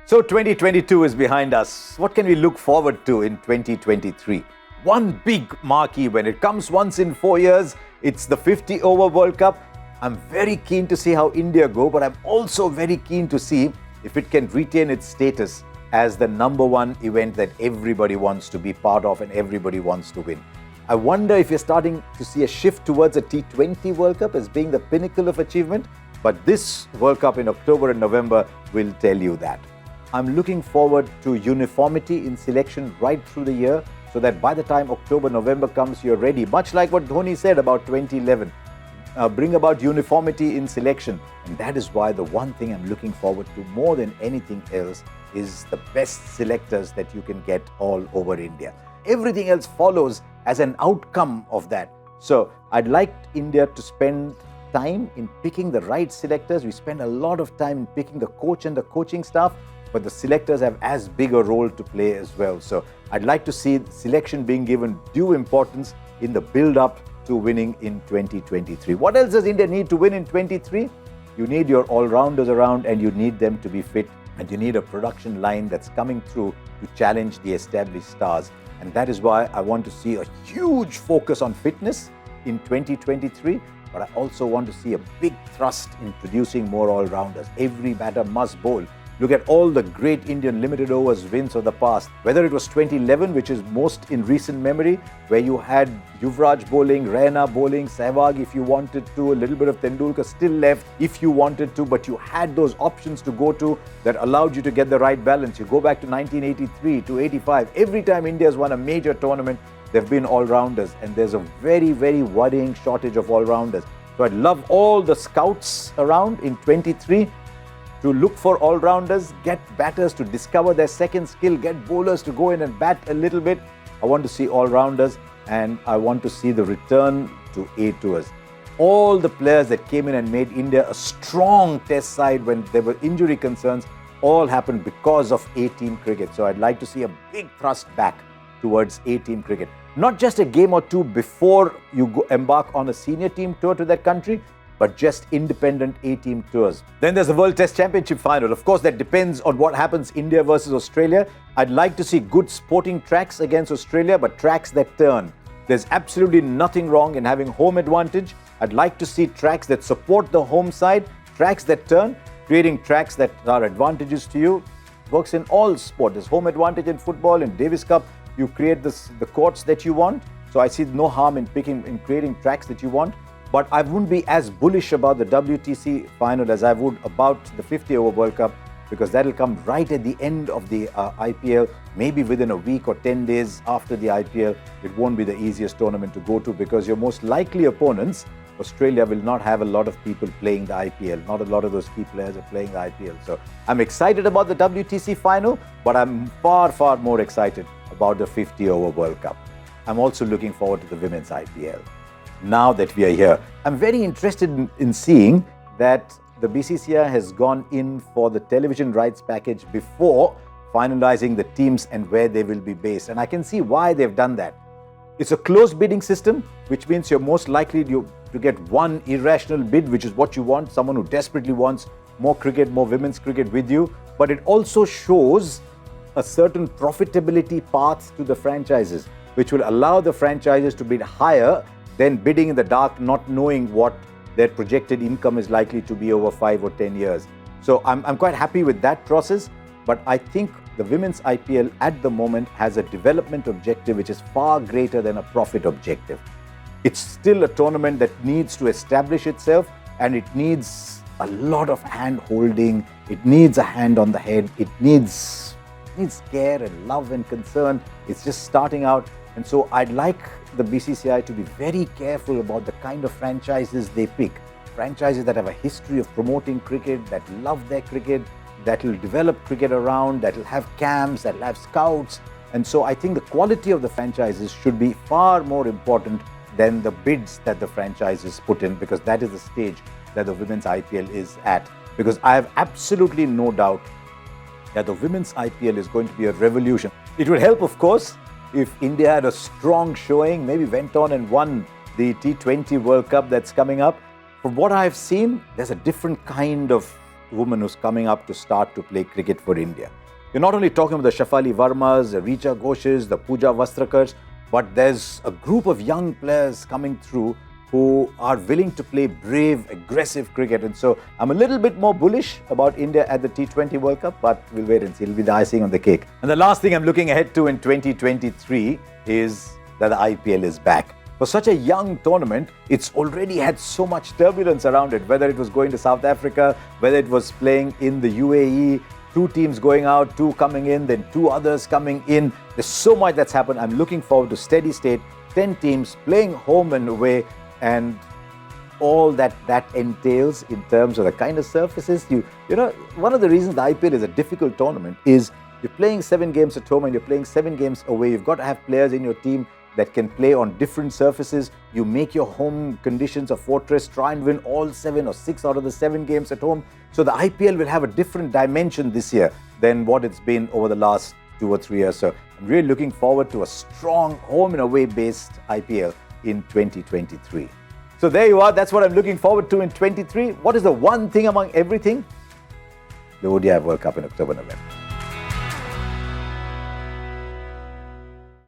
So 2022 is behind us. What can we look forward to in 2023? One big marquee when it comes once in 4 years. It's the 50-over World Cup. I'm very keen to see how India go, but I'm also very keen to see if it can retain its status as the number one event that everybody wants to be part of and everybody wants to win. I wonder if you're starting to see a shift towards a T20 World Cup as being the pinnacle of achievement, but this World Cup in October and November will tell you that. I'm looking forward to uniformity in selection right through the year so that by the time October, November comes, you're ready. Much like what Dhoni said about 2011. Bring about uniformity in selection. And that is why the one thing I'm looking forward to more than anything else is the best selectors that you can get all over India. Everything else follows as an outcome of that. So I'd like India to spend time in picking the right selectors. We spend a lot of time in picking the coach and the coaching staff, but the selectors have as big a role to play as well. So I'd like to see selection being given due importance in the build-up to winning in 2023. What else does India need to win in 23? You need your all-rounders around and you need them to be fit, and you need a production line that's coming through to challenge the established stars. And that is why I want to see a huge focus on fitness in 2023, but I also want to see a big thrust in producing more all-rounders. Every batter must bowl. Look at all the great Indian limited overs wins of the past. Whether it was 2011, which is most in recent memory, where you had Yuvraj bowling, Raina bowling, Sehwag if you wanted to, a little bit of Tendulkar still left if you wanted to, but you had those options to go to that allowed you to get the right balance. You go back to 1983 to 85. Every time India's won a major tournament, they've been all-rounders, and there's a very, very worrying shortage of all-rounders. So I'd love all the scouts around in 23 to look for all-rounders, get batters to discover their second skill, get bowlers to go in and bat a little bit. I want to see all-rounders, and I want to see the return to A tours. All the players that came in and made India a strong test side when there were injury concerns all happened because of A-team cricket. So I'd like to see a big thrust back towards A-team cricket. Not just a game or two before you embark on a senior team tour to that country, but just independent A-team tours. Then there's the World Test Championship final. Of course, that depends on what happens India versus Australia. I'd like to see good sporting tracks against Australia, but tracks that turn. There's absolutely nothing wrong in having home advantage. I'd like to see tracks that support the home side, tracks that turn, creating tracks that are advantages to you. Works in all sport. There's home advantage in football, in Davis Cup. You create the courts that you want. So I see no harm in creating tracks that you want. But I wouldn't be as bullish about the WTC Final as I would about the 50-over World Cup, because that'll come right at the end of the IPL, maybe within a week or 10 days after the IPL. It won't be the easiest tournament to go to because your most likely opponents, Australia, will not have a lot of people playing the IPL. Not a lot of those key players are playing the IPL. So I'm excited about the WTC Final, but I'm far, far more excited about the 50-over World Cup. I'm also looking forward to the women's IPL. Now that we are here, I'm very interested in seeing that the BCCI has gone in for the television rights package before finalizing the teams and where they will be based. And I can see why they've done that. It's a closed bidding system, which means you're most likely to get one irrational bid, which is what you want, someone who desperately wants more cricket, more women's cricket with you. But it also shows a certain profitability path to the franchises, which will allow the franchises to bid higher than bidding in the dark, not knowing what their projected income is likely to be over 5 or 10 years. So I'm quite happy with that process, but I think the women's IPL at the moment has a development objective which is far greater than a profit objective. It's still a tournament that needs to establish itself, and it needs a lot of hand-holding. It needs a hand on the head. It needs care and love and concern. It's just starting out. And so I'd like the BCCI to be very careful about the kind of franchises they pick. Franchises that have a history of promoting cricket, that love their cricket, that will develop cricket around, that will have camps, that will have scouts. And so I think the quality of the franchises should be far more important than the bids that the franchises put in, because that is the stage that the women's IPL is at. Because I have absolutely no doubt that the women's IPL is going to be a revolution. It would help, of course, if India had a strong showing, maybe went on and won the T20 World Cup that's coming up. From what I've seen, there's a different kind of woman who's coming up to start to play cricket for India. You're not only talking about the Shafali Varmas, the Richa Ghoshes, the Pooja Vastrakars, but there's a group of young players coming through who are willing to play brave, aggressive cricket. And so I'm a little bit more bullish about India at the T20 World Cup, but we'll wait and see. It'll be the icing on the cake. And the last thing I'm looking ahead to in 2023 is that the IPL is back. For such a young tournament, it's already had so much turbulence around it, whether it was going to South Africa, whether it was playing in the UAE, 2 teams going out, 2 coming in, then 2 others coming in. There's so much that's happened. I'm looking forward to steady state, 10 teams playing home and away, and all that entails in terms of the kind of surfaces. You know, one of the reasons the IPL is a difficult tournament is you're playing 7 games at home and you're playing 7 games away. You've got to have players in your team that can play on different surfaces. You make your home conditions a fortress, try and win all 7 or 6 out of the 7 games at home. So the IPL will have a different dimension this year than what it's been over the last 2 or 3 years. So I'm really looking forward to a strong home and away based IPL in 2023. So there you are. That's what I'm looking forward to in 23. What is the one thing among everything? The ODI World Cup in October, November.